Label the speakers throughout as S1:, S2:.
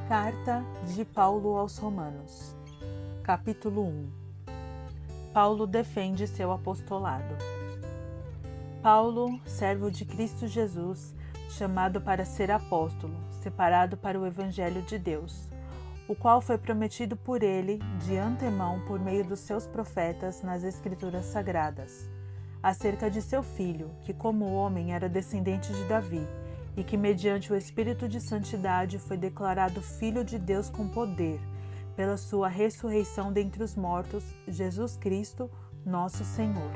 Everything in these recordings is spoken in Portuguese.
S1: Carta de Paulo aos Romanos, capítulo 1. Paulo defende seu apostolado. Paulo, servo de Cristo Jesus, chamado para ser apóstolo, separado para o Evangelho de Deus, o qual foi prometido por ele de antemão por meio dos seus profetas nas Escrituras Sagradas, acerca de seu filho, que como homem era descendente de Davi, e que mediante o Espírito de Santidade foi declarado Filho de Deus com poder, pela sua ressurreição dentre os mortos, Jesus Cristo, nosso Senhor.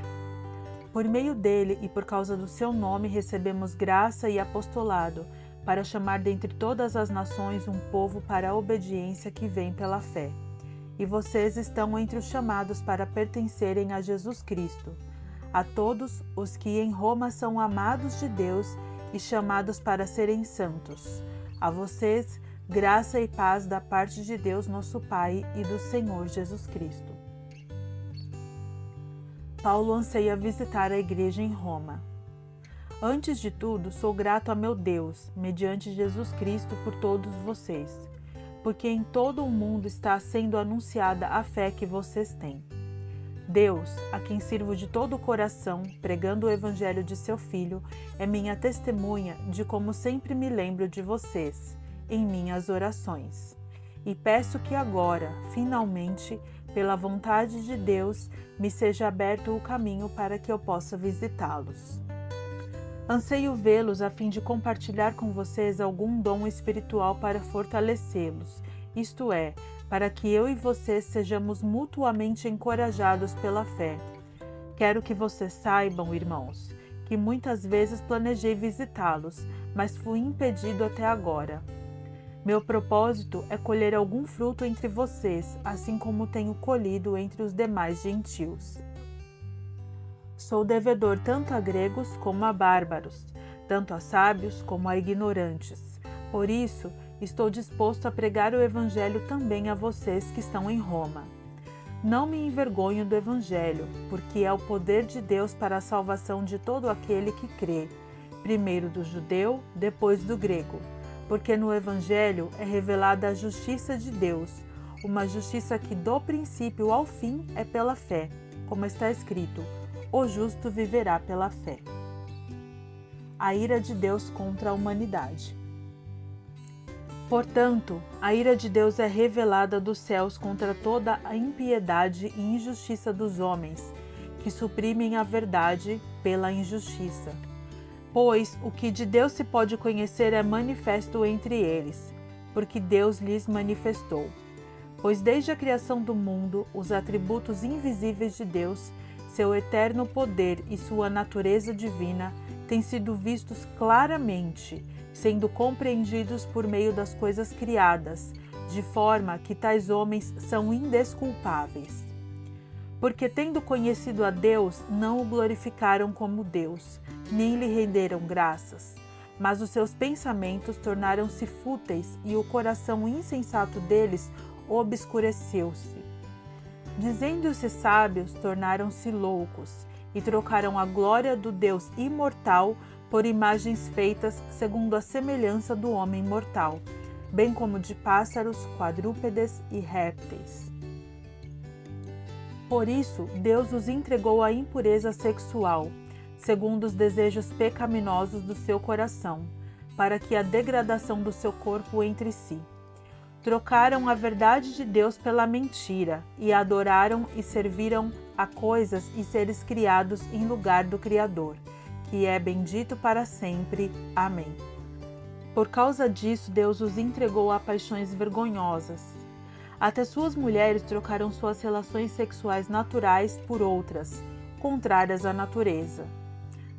S1: Por meio dele e por causa do seu nome recebemos graça e apostolado, para chamar dentre todas as nações um povo para a obediência que vem pela fé. E vocês estão entre os chamados para pertencerem a Jesus Cristo. A todos os que em Roma são amados de Deus e chamados para serem santos. A vocês, graça e paz da parte de Deus nosso Pai e do Senhor Jesus Cristo. Paulo anseia visitar a igreja em Roma. Antes de tudo, sou grato a meu Deus, mediante Jesus Cristo, por todos vocês, porque em todo o mundo está sendo anunciada a fé que vocês têm. Deus, a quem sirvo de todo o coração, pregando o Evangelho de seu Filho, é minha testemunha de como sempre me lembro de vocês, em minhas orações. E peço que agora, finalmente, pela vontade de Deus, me seja aberto o caminho para que eu possa visitá-los. Anseio vê-los a fim de compartilhar com vocês algum dom espiritual para fortalecê-los, isto é, para que eu e vocês sejamos mutuamente encorajados pela fé. Quero que vocês saibam, irmãos, que muitas vezes planejei visitá-los, mas fui impedido até agora. Meu propósito é colher algum fruto entre vocês, assim como tenho colhido entre os demais gentios. Sou devedor tanto a gregos como a bárbaros, tanto a sábios como a ignorantes. Por isso, estou disposto a pregar o Evangelho também a vocês que estão em Roma. Não me envergonho do Evangelho, porque é o poder de Deus para a salvação de todo aquele que crê, primeiro do judeu, depois do grego. Porque no Evangelho é revelada a justiça de Deus, uma justiça que do princípio ao fim é pela fé, como está escrito: o justo viverá pela fé. A ira de Deus contra a humanidade. Portanto, a ira de Deus é revelada dos céus contra toda a impiedade e injustiça dos homens, que suprimem a verdade pela injustiça. Pois o que de Deus se pode conhecer é manifesto entre eles, porque Deus lhes manifestou. Pois desde a criação do mundo, os atributos invisíveis de Deus, seu eterno poder e sua natureza divina, têm sido vistos claramente, sendo compreendidos por meio das coisas criadas, de forma que tais homens são indesculpáveis. Porque tendo conhecido a Deus, não o glorificaram como Deus, nem lhe renderam graças, mas os seus pensamentos tornaram-se fúteis e o coração insensato deles obscureceu-se. Dizendo-se sábios, tornaram-se loucos, e trocaram a glória do Deus imortal por imagens feitas segundo a semelhança do homem mortal, bem como de pássaros, quadrúpedes e répteis. Por isso, Deus os entregou à impureza sexual, segundo os desejos pecaminosos do seu coração, para que a degradação do seu corpo entre si. Trocaram a verdade de Deus pela mentira, e adoraram e serviram a coisas e seres criados em lugar do Criador, que é bendito para sempre. Amém. Por causa disso, Deus os entregou a paixões vergonhosas. Até suas mulheres trocaram suas relações sexuais naturais por outras, contrárias à natureza.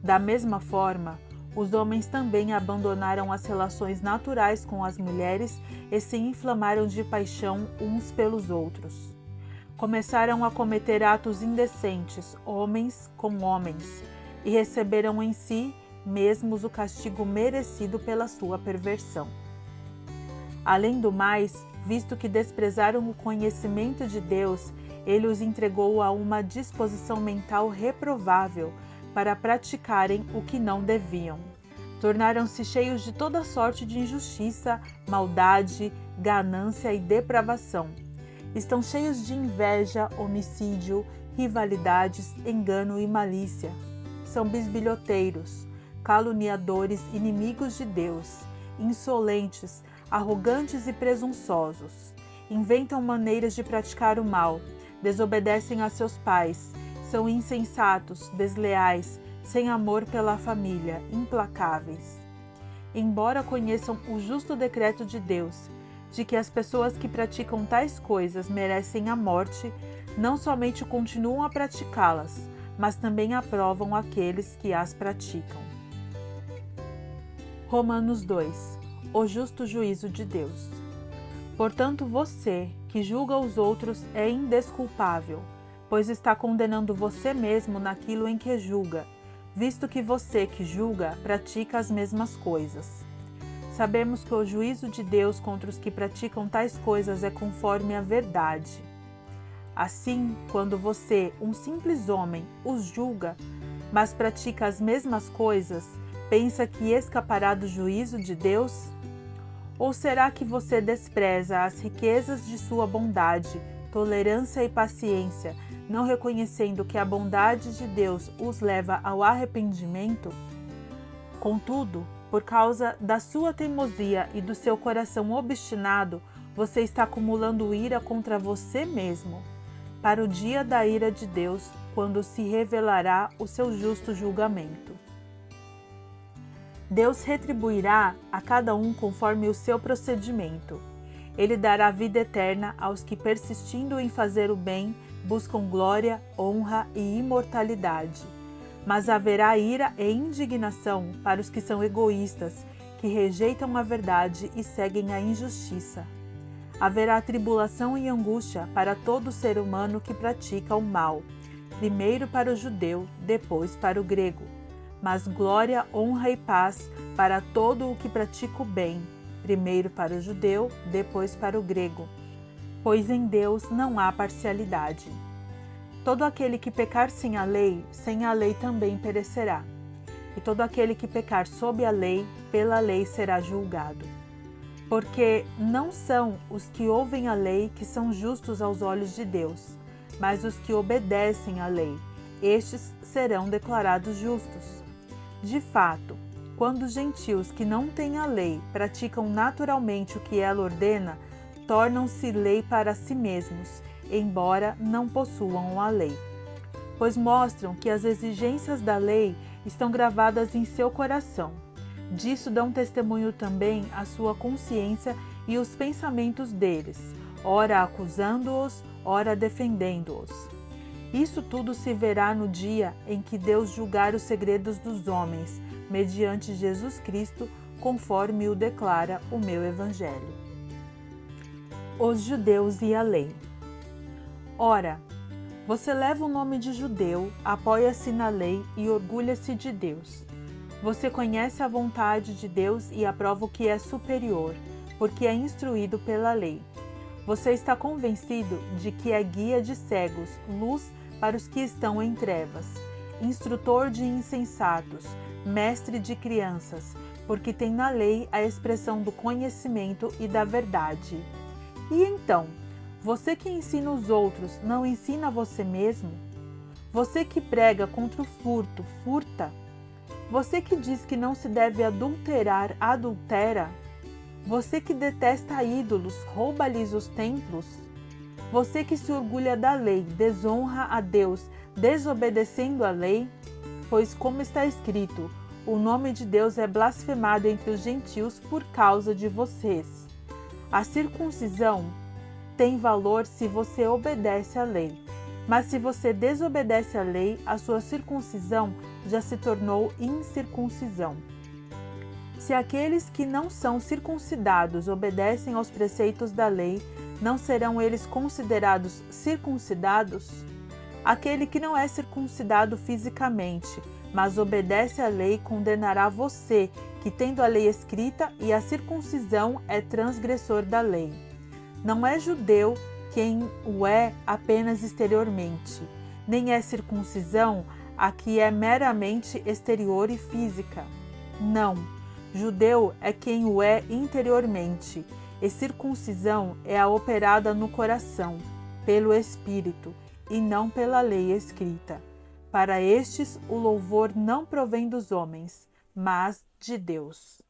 S1: Da mesma forma, os homens também abandonaram as relações naturais com as mulheres e se inflamaram de paixão uns pelos outros. Começaram a cometer atos indecentes, homens com homens, e receberam em si mesmos o castigo merecido pela sua perversão. Além do mais, visto que desprezaram o conhecimento de Deus, ele os entregou a uma disposição mental reprovável para praticarem o que não deviam. Tornaram-se cheios de toda sorte de injustiça, maldade, ganância e depravação. Estão cheios de inveja, homicídio, rivalidades, engano e malícia. São bisbilhoteiros, caluniadores, inimigos de Deus, insolentes, arrogantes e presunçosos. Inventam maneiras de praticar o mal, desobedecem a seus pais, são insensatos, desleais, sem amor pela família, implacáveis. Embora conheçam o justo decreto de Deus, de que as pessoas que praticam tais coisas merecem a morte, não somente continuam a praticá-las, mas também aprovam aqueles que as praticam. Romanos 2. O justo juízo de Deus. Portanto, você, que julga os outros, é indesculpável, pois está condenando você mesmo naquilo em que julga, visto que você que julga pratica as mesmas coisas. Sabemos que o juízo de Deus contra os que praticam tais coisas é conforme a verdade. Assim, quando você, um simples homem, os julga, mas pratica as mesmas coisas, pensa que escapará do juízo de Deus? Ou será que você despreza as riquezas de sua bondade, tolerância e paciência, não reconhecendo que a bondade de Deus os leva ao arrependimento? Contudo, por causa da sua teimosia e do seu coração obstinado, você está acumulando ira contra você mesmo, para o dia da ira de Deus, quando se revelará o seu justo julgamento. Deus retribuirá a cada um conforme o seu procedimento. Ele dará vida eterna aos que, persistindo em fazer o bem, buscam glória, honra e imortalidade. Mas haverá ira e indignação para os que são egoístas, que rejeitam a verdade e seguem a injustiça. Haverá tribulação e angústia para todo ser humano que pratica o mal, primeiro para o judeu, depois para o grego. Mas glória, honra e paz para todo o que pratica o bem, primeiro para o judeu, depois para o grego. Pois em Deus não há parcialidade. Todo aquele que pecar sem a lei também perecerá. E todo aquele que pecar sob a lei, pela lei será julgado. Porque não são os que ouvem a lei que são justos aos olhos de Deus, mas os que obedecem à lei. Estes serão declarados justos. De fato, quando os gentios que não têm a lei praticam naturalmente o que ela ordena, tornam-se lei para si mesmos, embora não possuam a lei. Pois mostram que as exigências da lei estão gravadas em seu coração. Disso dão testemunho também a sua consciência e os pensamentos deles, ora acusando-os, ora defendendo-os. Isso tudo se verá no dia em que Deus julgar os segredos dos homens, mediante Jesus Cristo, conforme o declara o meu Evangelho. Os judeus e a lei. Ora, você leva o nome de judeu, apoia-se na lei e orgulha-se de Deus. Você conhece a vontade de Deus e aprova o que é superior, porque é instruído pela lei. Você está convencido de que é guia de cegos, luz para os que estão em trevas, instrutor de insensatos, mestre de crianças, porque tem na lei a expressão do conhecimento e da verdade. E então, você que ensina os outros, não ensina a você mesmo? Você que prega contra o furto, furta? Você que diz que não se deve adulterar, adultera? Você que detesta ídolos, rouba-lhes os templos? Você que se orgulha da lei, desonra a Deus, desobedecendo a lei? Pois, como está escrito, o nome de Deus é blasfemado entre os gentios por causa de vocês. A circuncisão tem valor se você obedece à lei, mas se você desobedece à lei, a sua circuncisão já se tornou incircuncisão. Se aqueles que não são circuncidados obedecem aos preceitos da lei, não serão eles considerados circuncidados? Aquele que não é circuncidado fisicamente, mas obedece à lei, condenará você, que tendo a lei escrita e a circuncisão é transgressor da lei. Não é judeu quem o é apenas exteriormente, nem é circuncisão a que é meramente exterior e física. Não, judeu é quem o é interiormente, e circuncisão é a operada no coração, pelo Espírito, e não pela lei escrita. Para estes, o louvor não provém dos homens, mas de Deus.